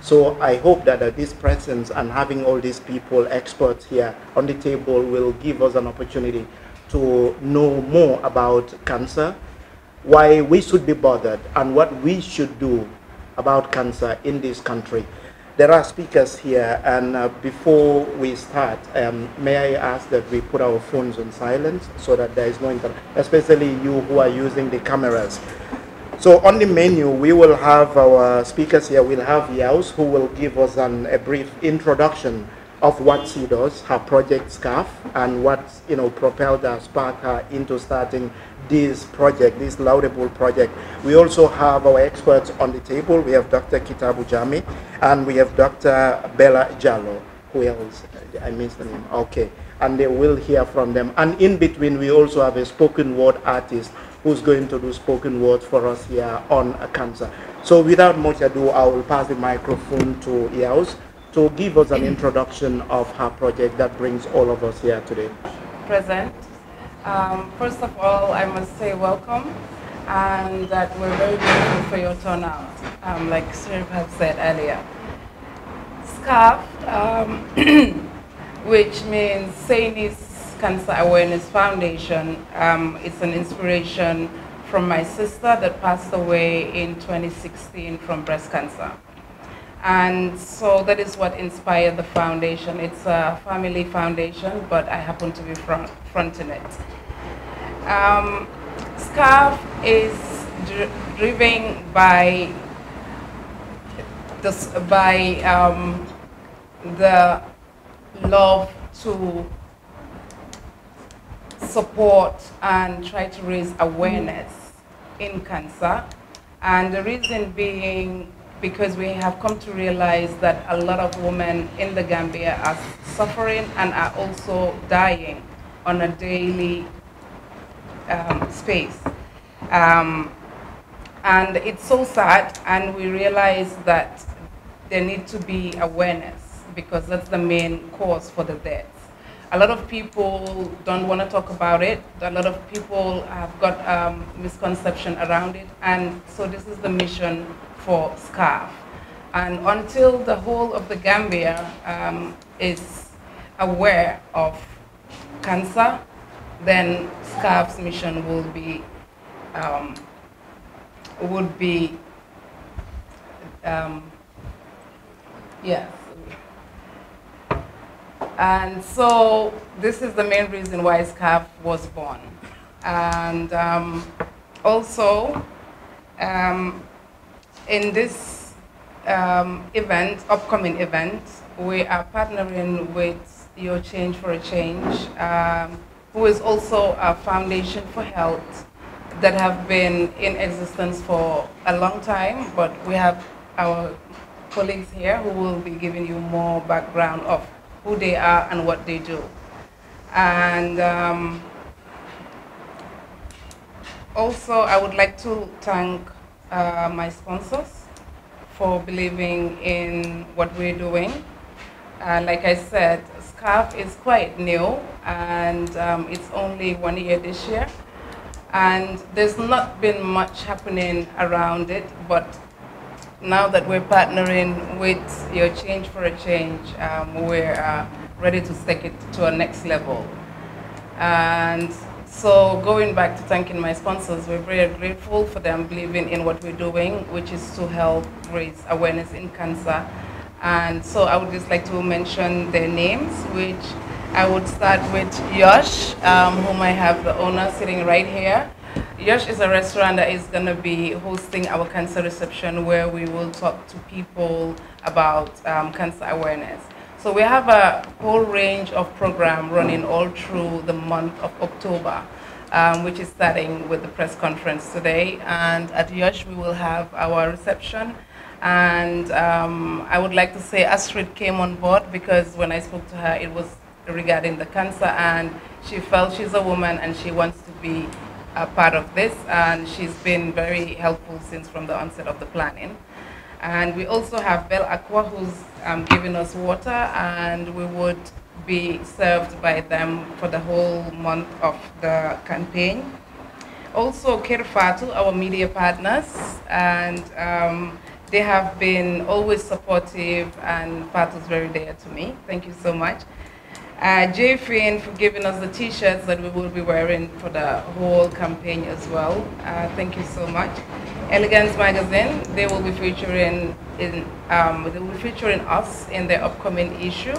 So I hope that this presence and having all these people, experts here on the table, will give us an opportunity to know more about cancer, why we should be bothered, and what we should do about cancer in this country. There are speakers here, and before we start, may I ask that we put our phones on silent so that there is no especially you who are using the cameras. So on the menu, we will have our speakers here. We'll have Yaus, who will give us a brief introduction of what she does, her project SCARF, and what propelled her, sparked her into starting this project, this laudable project. We also have our experts on the table. We have Dr. Kitabu Jami, and we have Dr. Bella Jallo. Who else? I missed the name. Okay, and they will hear from them. And in between, we also have a spoken word artist who's going to do spoken word for us here on cancer. So without much ado, I will pass the microphone to Yaus to give us an introduction of her project that brings all of us here today. Present. First of all, I must say welcome, and that we're very grateful for your turnout, like Sirif had said earlier. SCARF, which means Sainey's Cancer Awareness Foundation. It's an inspiration from my sister that passed away in 2016 from breast cancer. And so that is what inspired the foundation. It's a family foundation, but I happen to be fronting it. SCARF is driven by the love to support and try to raise awareness in cancer. And the reason being because we have come to realize that a lot of women in the Gambia are suffering and are also dying on a daily space. And it's so sad, and we realize that there needs to be awareness because that's the main cause for the deaths. A lot of people don't want to talk about it. A lot of people have got misconception around it, and so this is the mission for SCARF. And until the whole of the Gambia is aware of cancer, then SCARF's mission will be yes. And so this is the main reason why SCARF was born. And also, in this upcoming event, we are partnering with Your Change for a Change, who is also a foundation for health that have been in existence for a long time, but we have our colleagues here who will be giving you more background of who they are and what they do. And also, I would like to thank my sponsors for believing in what we're doing. Like I said, SCARF is quite new, and it's only 1 year this year. And there's not been much happening around it, but now that we're partnering with Your Change for a Change, we're ready to take it to a next level. And so going back to thanking my sponsors, we're very grateful for them believing in what we're doing, which is to help raise awareness in cancer. And so I would just like to mention their names, which I would start with Yash, whom I have the owner sitting right here. Yash is a restaurant that is going to be hosting our cancer reception, where we will talk to people about cancer awareness. So we have a whole range of programs running all through the month of October, which is starting with the press conference today. And at Yash, we will have our reception. And I would like to say Astrid came on board because when I spoke to her, it was regarding the cancer, and she felt she's a woman and she wants to be a part of this, and she's been very helpful since from the onset of the planning. And we also have Bell Aqua, who's giving us water, and we would be served by them for the whole month of the campaign. Also Kerr, Fatou, our media partners, and They have been always supportive, and Fatou's very dear to me. Thank you so much. J-Fin for giving us the t-shirts that we will be wearing for the whole campaign as well. Thank you so much. Elegance Magazine, they will be featuring us in their upcoming issue.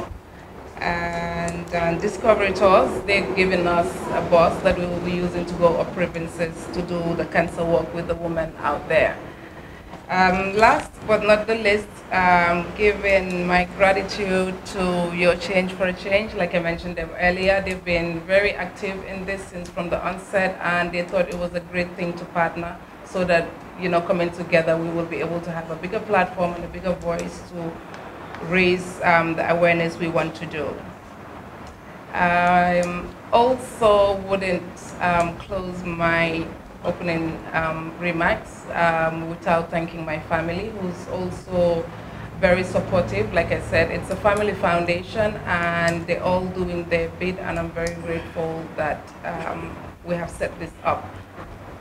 And Discovery Tours, they've given us a bus that we will be using to go up provinces to do the cancer work with the women out there. Last but not the least, giving my gratitude to Your Change for a Change. Like I mentioned them earlier, they've been very active in this since from the onset, and they thought it was a great thing to partner so that, coming together, we will be able to have a bigger platform and a bigger voice to raise the awareness we want to do. I also wouldn't close my opening remarks without thanking my family, who's also very supportive. Like I said, it's a family foundation and they're all doing their bit, and I'm very grateful that we have set this up,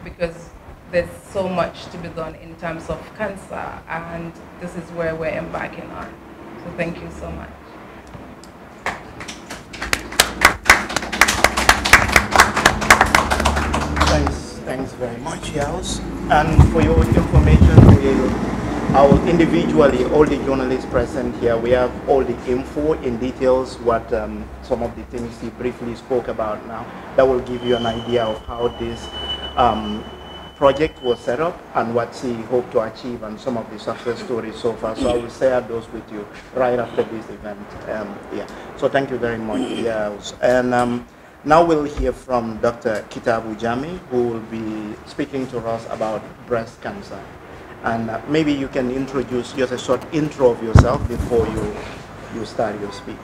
because there's so much to be done in terms of cancer, and this is where we're embarking on. So thank you so much. Thanks very much, Yaos. And for your information, I will individually, all the journalists present here, we have all the info in details, what some of the things he briefly spoke about now. That will give you an idea of how this project was set up and what he hoped to achieve and some of the success stories so far. So I will share those with you right after this event. So thank you very much, Yaos. And now we'll hear from Dr. Kitabu Jami, who will be speaking to us about breast cancer. And maybe you can introduce just a short intro of yourself before you start your speech.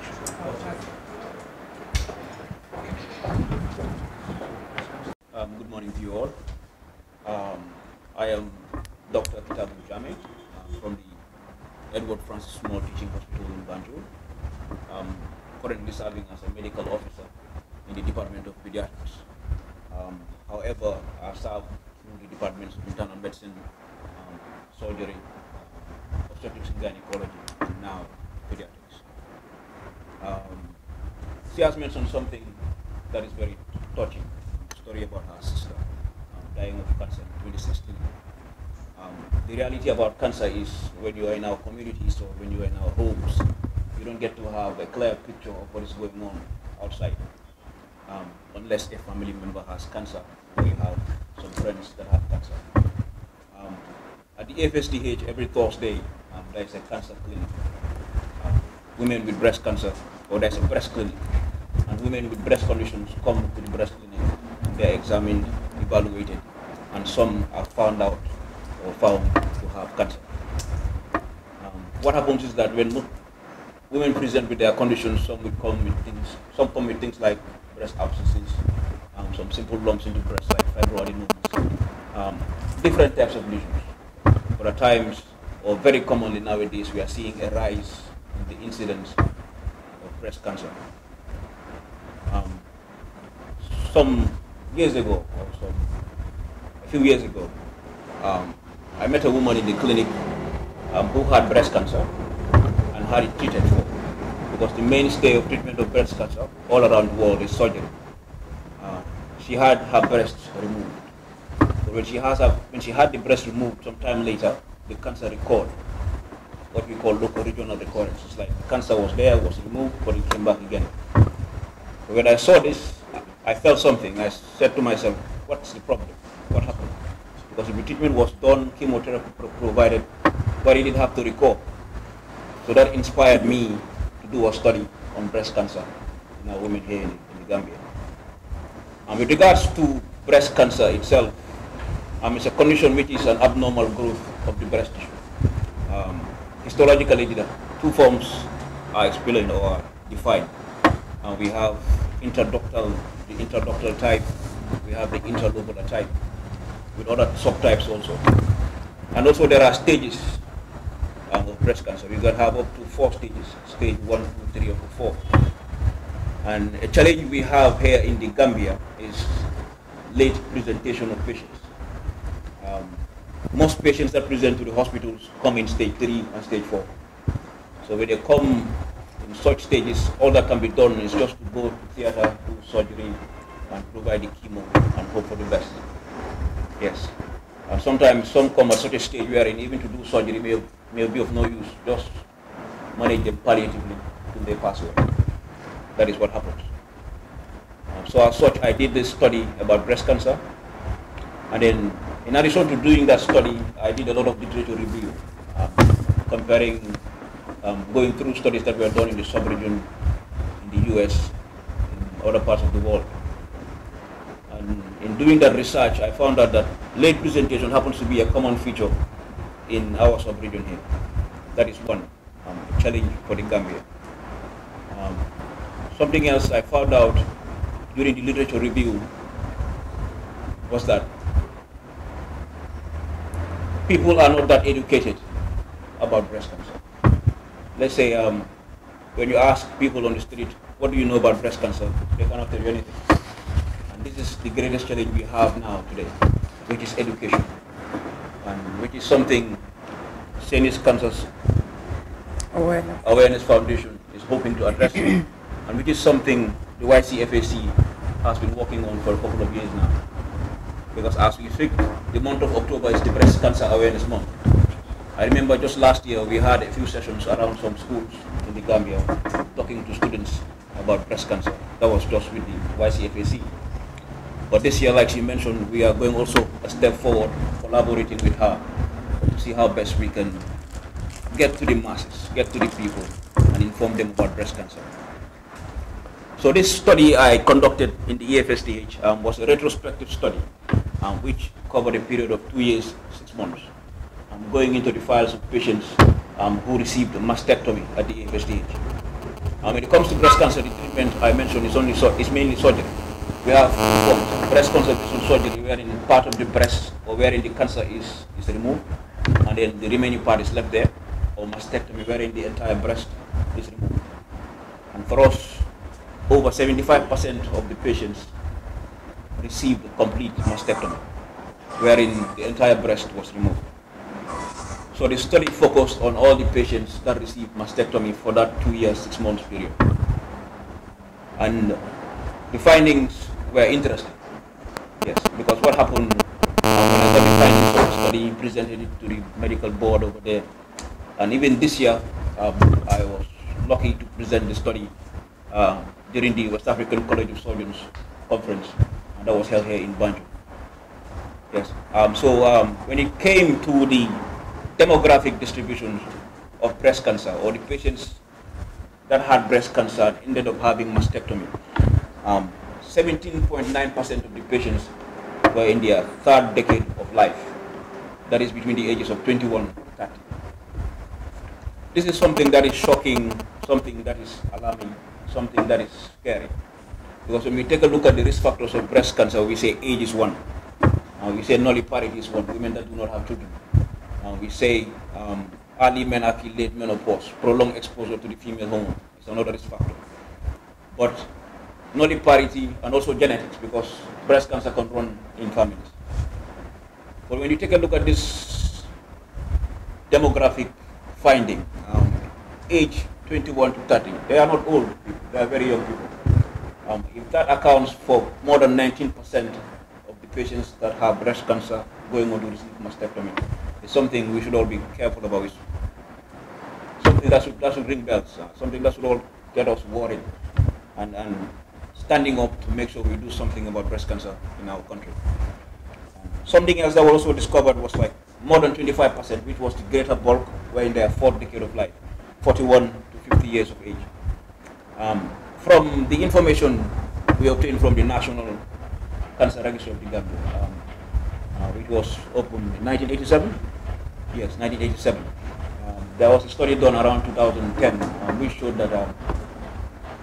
Good morning to you all. I am Dr. Kitabu Jami from the Edward Francis Small Teaching Hospital in Banjul. Currently serving as a medical officer in the Department of Pediatrics. However, I serve through the Departments of Internal Medicine, Surgery, Obstetrics and Gynecology, and now Pediatrics. She has mentioned something that is very touching, a story about her sister dying of cancer in 2016. The reality about cancer is when you are in our communities or when you are in our homes, you don't get to have a clear picture of what is going on outside. Unless a family member has cancer or you have some friends that have cancer. At the FSDH, every Thursday, there is a cancer clinic. Women with breast cancer, or there's a breast clinic, and women with breast conditions come to the breast clinic, and they're examined, evaluated, and some are found out or found to have cancer. What happens is that when women present with their conditions, some come with things like breast abscesses, some simple lumps in the breast like fibroadenomas, different types of lesions. But at times, or very commonly nowadays, we are seeing a rise in the incidence of breast cancer. Some years ago, or a few years ago, I met a woman in the clinic who had breast cancer and had it treated for. Because the mainstay of treatment of breast cancer all around the world is surgery. She had her breast removed. But when she had the breast removed, sometime later, the cancer recurred. What we call local regional recurrence. It's like the cancer was there, was removed, but it came back again. But when I saw this, I felt something. I said to myself, what's the problem? What happened? Because if the treatment was done, chemotherapy provided, why did it have to recur? So that inspired me to do a study on breast cancer in our women here in the Gambia. And with regards to breast cancer itself, it's a condition which is an abnormal growth of the breast tissue. Histologically, the two forms are explained or are defined. We have the interductal type, we have the interlobular type, with other subtypes also. And also there are stages of breast cancer. We can have up to 4 stages, stage 1, 2, 3, or 4. And a challenge we have here in the Gambia is late presentation of patients. most patients that present to the hospitals come in stage 3 and stage 4. So when they come in such stages, all that can be done is just to go to theater, do surgery, and provide the chemo and hope for the best. Yes. And sometimes some come at such a stage wherein even to do surgery may be of no use. Just manage them palliatively till they pass away. That is what happens. So as such, I did this study about breast cancer. And then, in addition to doing that study, I did a lot of literature review, comparing, going through studies that were done in the sub-region, in the US, in other parts of the world. And in doing that research, I found out that late presentation happens to be a common feature in our sub-region here. That is one challenge for the Gambia. Something else I found out during the literature review was that people are not that educated about breast cancer. Let's say when you ask people on the street, what do you know about breast cancer? They cannot tell you anything. And this is the greatest challenge we have now today, which is education, and which is something Sainey's Cancer Awareness Foundation is hoping to address, and which is something the YCFAC has been working on for a couple of years now. Because as we speak, the month of October is the Breast Cancer Awareness Month. I remember just last year we had a few sessions around some schools in the Gambia talking to students about breast cancer. That was just with the YCFAC. But this year, like she mentioned, we are going also a step forward, collaborating with her to see how best we can get to the masses, get to the people, and inform them about breast cancer. So this study I conducted in the EFSDH was a retrospective study, which covered a period of 2 years, 6 months, going into the files of patients who received mastectomy at the EFSDH. When it comes to breast cancer, the treatment I mentioned is mainly surgery. We have forms, breast conservation surgery, wherein part of the breast or wherein the cancer is removed, and then the remaining part is left there, or mastectomy, wherein the entire breast is removed. And for us, over 75% of the patients received complete mastectomy, wherein the entire breast was removed. So the study focused on all the patients that received mastectomy for that 2 years, 6 months period. And the findings were interesting. Yes, because what happened when I got the findings of the study, presented it to the medical board over there. And even this year, I was lucky to present the study during the West African College of Surgeons conference, and that was held here in Banjul. Yes. When it came to the demographic distribution of breast cancer, or the patients that had breast cancer ended up having mastectomy, 17.9% of the patients were in their third decade of life. That is between the ages of 21 to 30. This is something that is shocking, something that is alarming, something that is scary. Because when we take a look at the risk factors of breast cancer, we say age is one. We say nulliparity is one, women that do not have children. We say early menarche, late menopause, prolonged exposure to the female hormone is another risk factor. But nulliparity and also genetics, because breast cancer can run in families. But when you take a look at this demographic finding, age 21 to 30, they are not old people, they are very young people. If that accounts for more than 19% of the patients that have breast cancer going on to receive mastectomy, it's something we should all be careful about. It's something that should ring bells, something that should all get us worried and standing up to make sure we do something about breast cancer in our country. Something else that was also discovered was like more than 25%, which was the greater bulk, were in their fourth decade of life, 41 to 50 years of age. From the information we obtained from the National Cancer Registry of the Gambia, which was opened in 1987. Yes, 1987. There was a study done around 2010, which showed that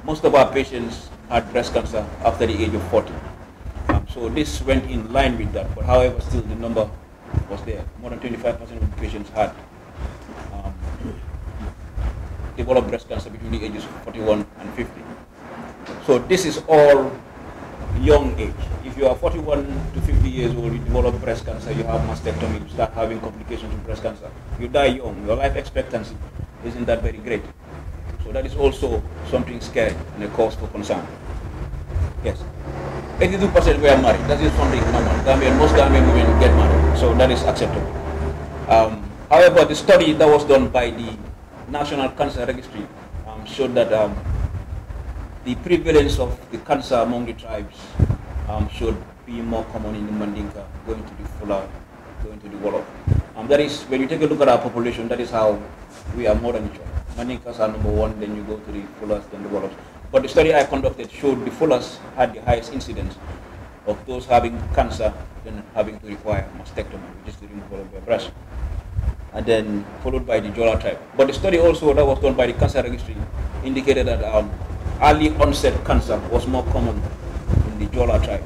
most of our patients had breast cancer after the age of 40. So this went in line with that, but however, still the number was there. More than 25% of the patients had developed breast cancer between the ages of 41 and 50. So this is all young age. if you are 41 to 50 years old, you develop breast cancer, you have mastectomy, you start having complications with breast cancer. You die young, your life expectancy isn't that very great. So that is also something scary and a cause for concern. Yes. 82% were married. That is something normal. Most Gambian women get married, so that is acceptable. However, the study that was done by the National Cancer Registry showed that the prevalence of the cancer among the tribes should be more common in the Mandinka, going to the Fula, going to the Wolof. That is, when you take a look at our population, that is how we are more than each other. Mandinkas are number one, then you go to the Fulas, then the Wolofs. But the study I conducted showed the Fulas had the highest incidence of those having cancer than having to require mastectomy, which is the removal of their breast. And then followed by the Jola tribe. But the study also that was done by the Cancer Registry indicated that early onset cancer was more common in the Jola tribe.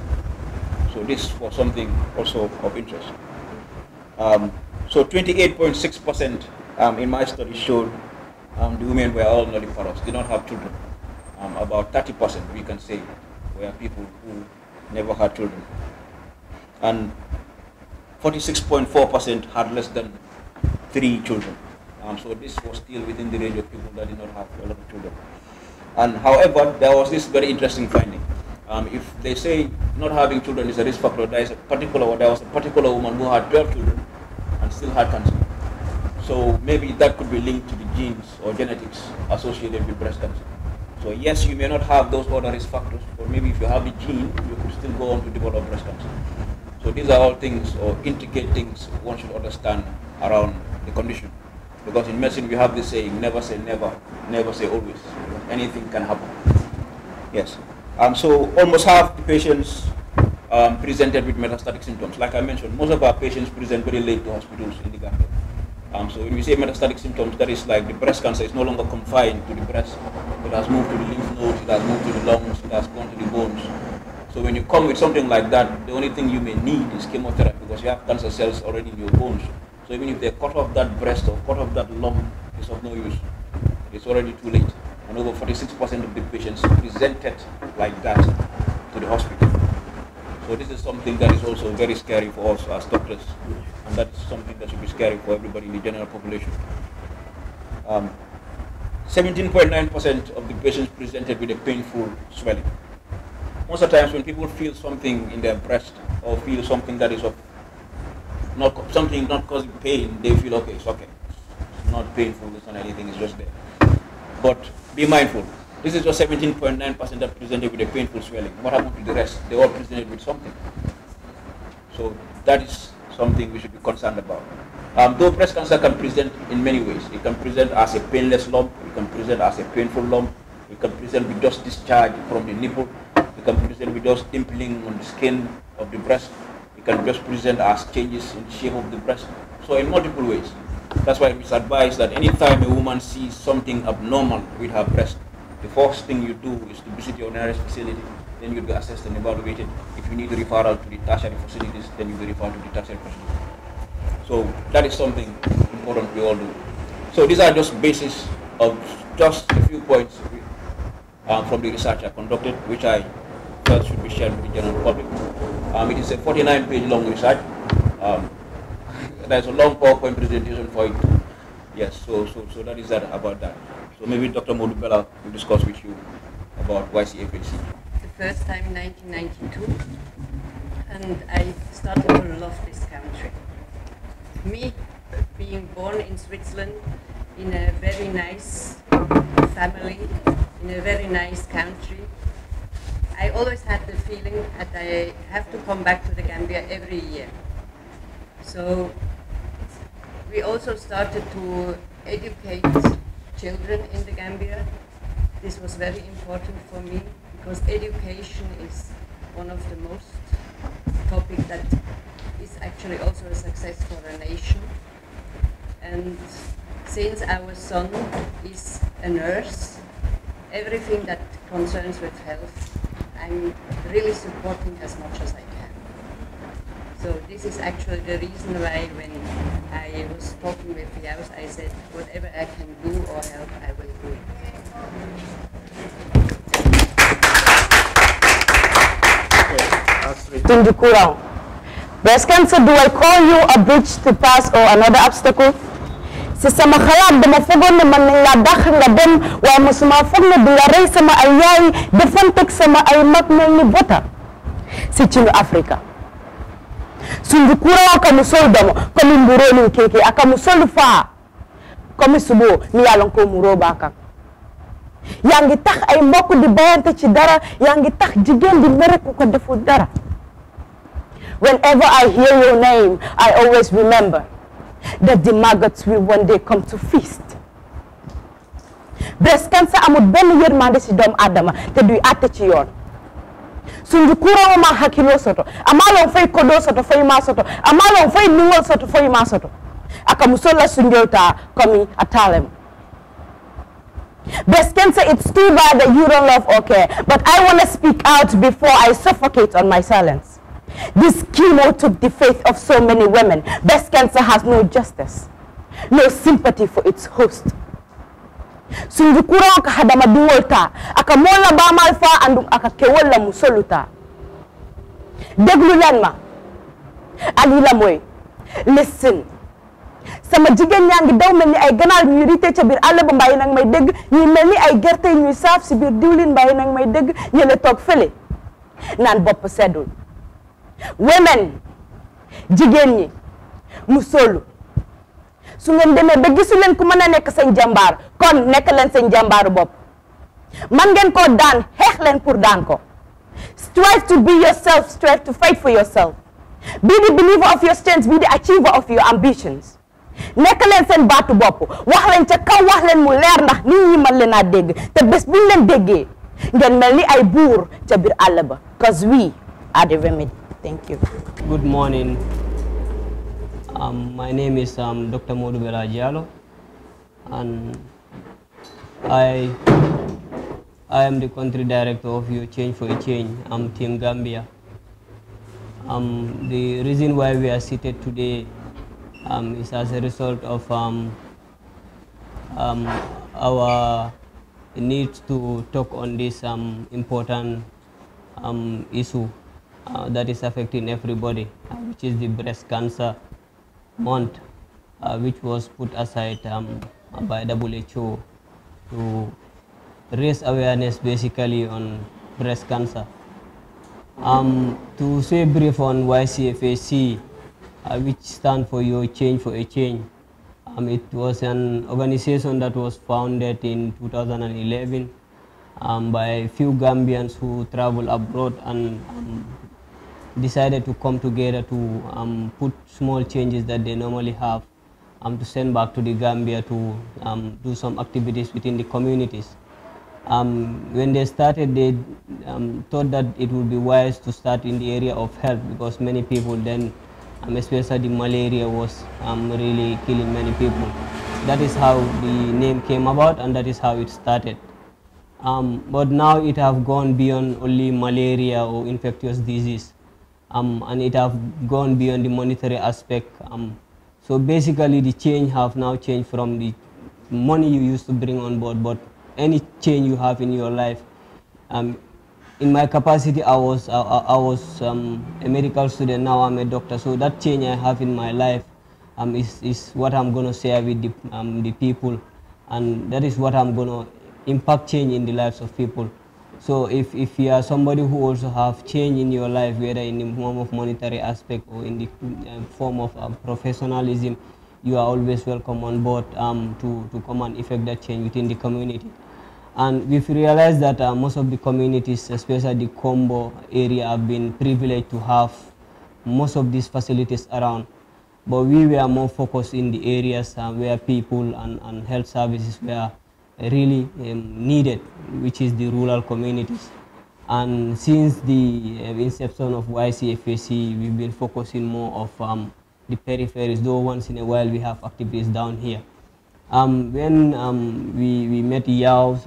So this was something also of interest. So 28.6% in my study showed the women were all nulliparous, did not have children. About 30% we can say were people who never had children. And 46.4% had less than 3 children. So this was still within the range of people that did not have a lot of children. And however, there was this very interesting finding. If they say not having children is a risk factor, there was a particular woman who had 12 children and still had cancer. So maybe that could be linked to the genes or genetics associated with breast cancer. So yes, you may not have those other risk factors, but maybe if you have the gene, you could still go on to develop breast cancer. So these are all things or intricate things one should understand around the condition. Because in medicine we have this saying, never say never, never say always. Anything can happen. Yes. So almost half the patients presented with metastatic symptoms. Like I mentioned, most of our patients present very late to hospitals in the Gambia. So when we say metastatic symptoms, that is like the breast cancer is no longer confined to the breast. It has moved to the lymph nodes, it has moved to the lungs, it has gone to the bones. So when you come with something like that, the only thing you may need is chemotherapy because you have cancer cells already in your bones. So even if they cut off that breast or cut off that lung, it's of no use. It's already too late. And over 46% of the patients presented like that to the hospital. So this is something that is also very scary for us as doctors, and that is something that should be scary for everybody in the general population. 17.9% of the patients presented with a painful swelling. Most of the times when people feel something in their breast or feel something that is of not causing pain, they feel okay, it's okay. It's not painful, it's not anything, it's just there. But be mindful. This is just 17.9% that presented with a painful swelling. What happened to the rest? They all presented with something. So that is something we should be concerned about. Though breast cancer can present in many ways. It can present as a painless lump, it can present as a painful lump, it can present with just discharge from the nipple, it can present with just dimpling on the skin of the breast, it can just present as changes in the shape of the breast. So in multiple ways. That's why it's advised that anytime a woman sees something abnormal with her breast, the first thing you do is to visit your nearest facility, then you'll be assessed and evaluated. If you need a referral to the tertiary facilities, then you'll be referred to the tertiary facilities. So that is something important we all do. So these are just basis of just a few points from the research I conducted, which I felt should be shared with the general public. It is a 49-page long research. There's a long PowerPoint presentation for it. Yes, so that is that about that. So maybe Dr. Modubela will discuss with you about YCFHC. The first time in 1992, and I started to love this country. Me, being born in Switzerland, in a very nice family, in a very nice country, I always had the feeling that I have to come back to the Gambia every year. So we also started to educate children in the Gambia. This was very important for me because education is one of the most topics that is actually also a success for a nation. And since our son is a nurse, everything that concerns with health, I'm really supporting as much as I can. So this is actually the reason why when I was talking with Fatou, I said, whatever I can do or help, I will do it. Okay, Astrid. Tundu Kurang. Breast cancer, do I call you a bridge to pass or another obstacle? Si sama xalaat dama fogoon ne man nañ laa dàq nga dem waaye mosuma foog ne di nga rey sama ay yaay defanteeg sama ay mag mel ni bota si cinu Afrika Tundu Kurang kamu sol damo komi mburo ni keke akamu solu faa komi subo ni yàlla ko muro baakak yaa ngi tax ay mbokk di bayante ci dara yaa ngi tax jigéen di mere ku ko deful dara. Whenever I hear your name, I always remember that the maggots will one day come to feast. Breast cancer amul benn yërmande ci doomu Adama te duy àtte ci yoon. Tundu Kurang ma hakkiloo soto amalon fay kodoo soto fay ma soto amalon fay nungol soto fay ma soto aka musola sunjota komi atalem. Breast cancer, it's too bad that you don't love or care, but I want to speak out before I suffocate on my silence. This chemo took the faith of so many women. Breast cancer has no justice, no sympathy for its host. Tundu Kurang ka hadama duwolta aka mola ba malfa andum aka kewola musoluta. Deglu len ma ali la moy listen. Sama jigéen ñaa ngi daw mel ni ay ganaar ñuy rite ca biir àll ba mbàyyi nag may dégg ñuy mel ni ay gerte ñuy saaf si biir diwlin mbàyyi nag may dégg ñële toog fële naan bopp seddul. Women jigéen ñi mu solu su ngeen demee ba gisu leen ku mën a nekk seen jàmbaar kon nekk leen seen jàmbaaru bopp man ngeen koo daan xeex leen pour daan ko. Strive to be yourself, strive to fight for yourself. Be the believer of your strengths, be the achiever of your ambitions. Nekk leen seen baatu bopp wax leen ca kaw wax leen mu leer ndax nit ñi mën leen a dégg te bés buñ leen déggee ngeen mel ni ay buur ca biir àll ba because we are the remedy. Thank you. Good morning. My name is Dr. Modou Bella Diallo, and I am the country director of your Change for a Change, Team Gambia. The reason why we are seated today is as a result of our need to talk on this important issue that is affecting everybody, which is the breast cancer month, which was put aside by WHO to raise awareness basically on breast cancer. To say brief on YCFAC, which stands for Your Change for a Change, it was an organization that was founded in 2011 by a few Gambians who travel abroad and decided to come together to put small changes that they normally have to send back to the Gambia to do some activities within the communities. When they started, they thought that it would be wise to start in the area of health because many people then, especially malaria, was really killing many people. That is how the name came about, and that is how it started. But now it has gone beyond only malaria or infectious disease, and it has gone beyond the monetary aspect. So basically, the change have now changed from the money you used to bring on board, but any change you have in your life. In my capacity, I was a medical student. Now I'm a doctor. So that change I have in my life is what I'm going to share with the people, and that is what I'm going to impact change in the lives of people. So if you are somebody who also have change in your life, whether in the form of monetary aspect or in the form of professionalism, you are always welcome on board to come and effect that change within the community. And we've realized that most of the communities, especially the Combo area, have been privileged to have most of these facilities around. But we were more focused in the areas where people and health services were really needed, which is the rural communities. And since the inception of YCFAC, we've been focusing more of the peripheries, though once in a while we have activities down here. When we met Yaos,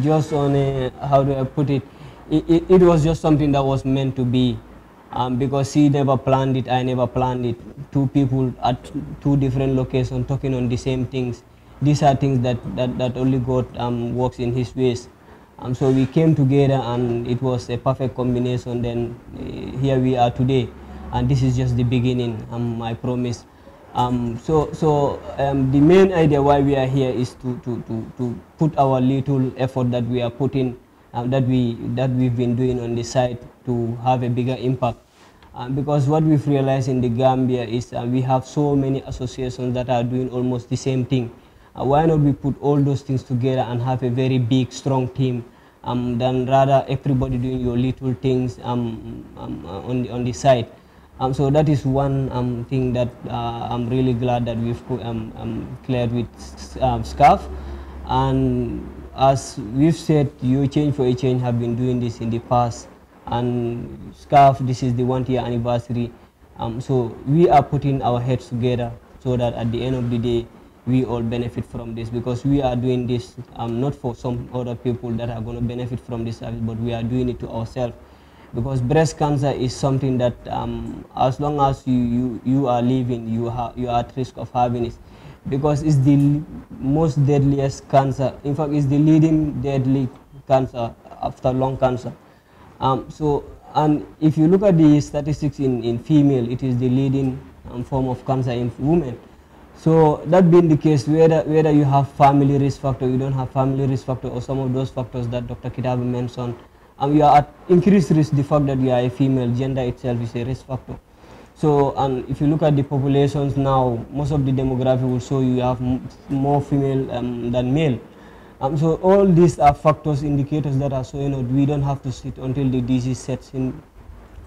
just on a, how do I put it, it was just something that was meant to be, because he never planned it, I never planned it. Two people at two different locations talking on the same things. These are things that only God works in his ways. So we came together, and it was a perfect combination. Then here we are today, and this is just the beginning, I promise. The main idea why we are here is to put our little effort that we are putting, that we've been doing on the side, to have a bigger impact. Because what we've realized in the Gambia is we have so many associations that are doing almost the same thing. Why not we put all those things together and have a very big, strong team, than rather everybody doing your little things on the side. So that is one thing that I'm really glad that we've cleared with SCAF. And as we've said, You Change for a Change have been doing this in the past, and SCAF, this is the 1-year anniversary. So we are putting our heads together so that at the end of the day, we all benefit from this, because we are doing this not for some other people that are going to benefit from this service, but we are doing it to ourselves. Because breast cancer is something that as long as you are living, you are at risk of having it, because it's the most deadliest cancer. In fact, it's the leading deadly cancer after lung cancer. And if you look at the statistics in female, it is the leading form of cancer in women. So that being the case, whether you have family risk factor, you don't have family risk factor, or some of those factors that Dr. Kitabe mentioned, you are at increased risk. The fact that you are a female, gender itself is a risk factor. So, and if you look at the populations now, most of the demography will show you have more female than male. So all these are factors, indicators that are showing that we don't have to sit until the disease sets in,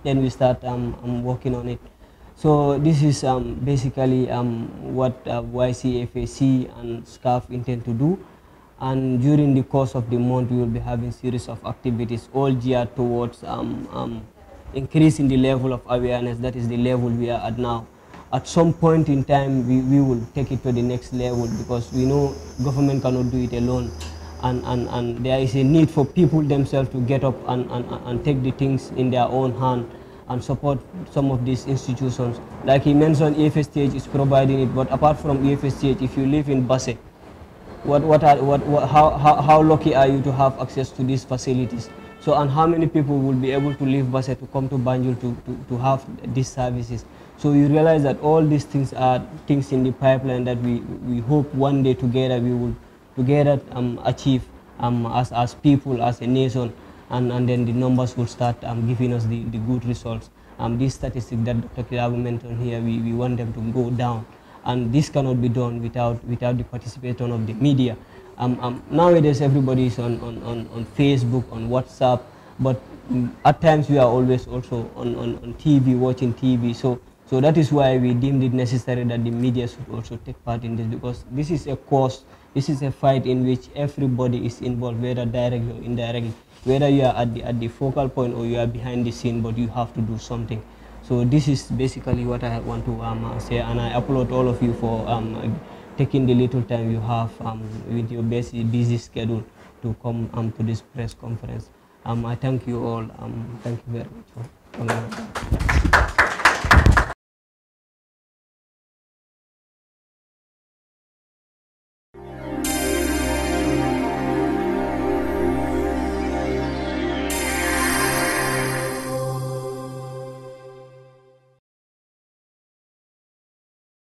then we start working on it. So this is basically what YCFAC and SCAF intend to do. And during the course of the month, we will be having series of activities, all geared towards increasing the level of awareness. That is the level we are at now. At some point in time, we will take it to the next level, because we know government cannot do it alone. And there is a need for people themselves to get up and take the things in their own hand and support some of these institutions. Like he mentioned, EFSTH is providing it, but apart from EFSTH, if you live in Basse, how lucky are you to have access to these facilities? So, and how many people will be able to leave Basse to come to Banjul to have these services? So you realize that all these things are things in the pipeline that we hope one day together we will together achieve as people, as a nation, and then the numbers will start giving us the good results. These statistics that Dr. Kirabu mentioned here, we want them to go down. And this cannot be done without the participation of the media. Nowadays, everybody is on Facebook, on WhatsApp, but at times we are always also on TV, watching TV. So that is why we deemed it necessary that the media should also take part in this, because this is a cause, this is a fight in which everybody is involved, whether directly or indirectly, whether you are at the focal point or you are behind the scene, but you have to do something. So this is basically what I want to say, and I applaud all of you for taking the little time you have with your busy schedule to come to this press conference. I thank you all. Thank you very much for coming.